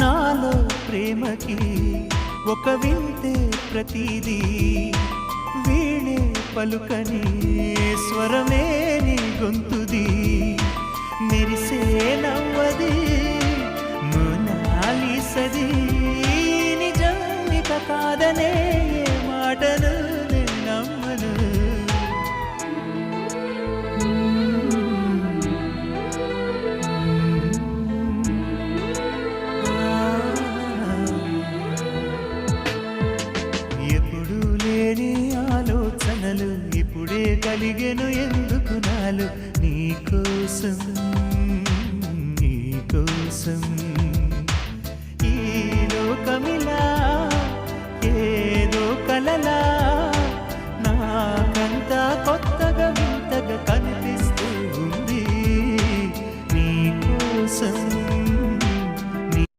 నాలో ప్రేమకి ఒక వింతే ప్రతిదీ వీణే పలుకని స్వరమే నీ గొంతుది మెరిసే నవ్వది మోనాలిసది నిజం ఇక కాదనే మాటను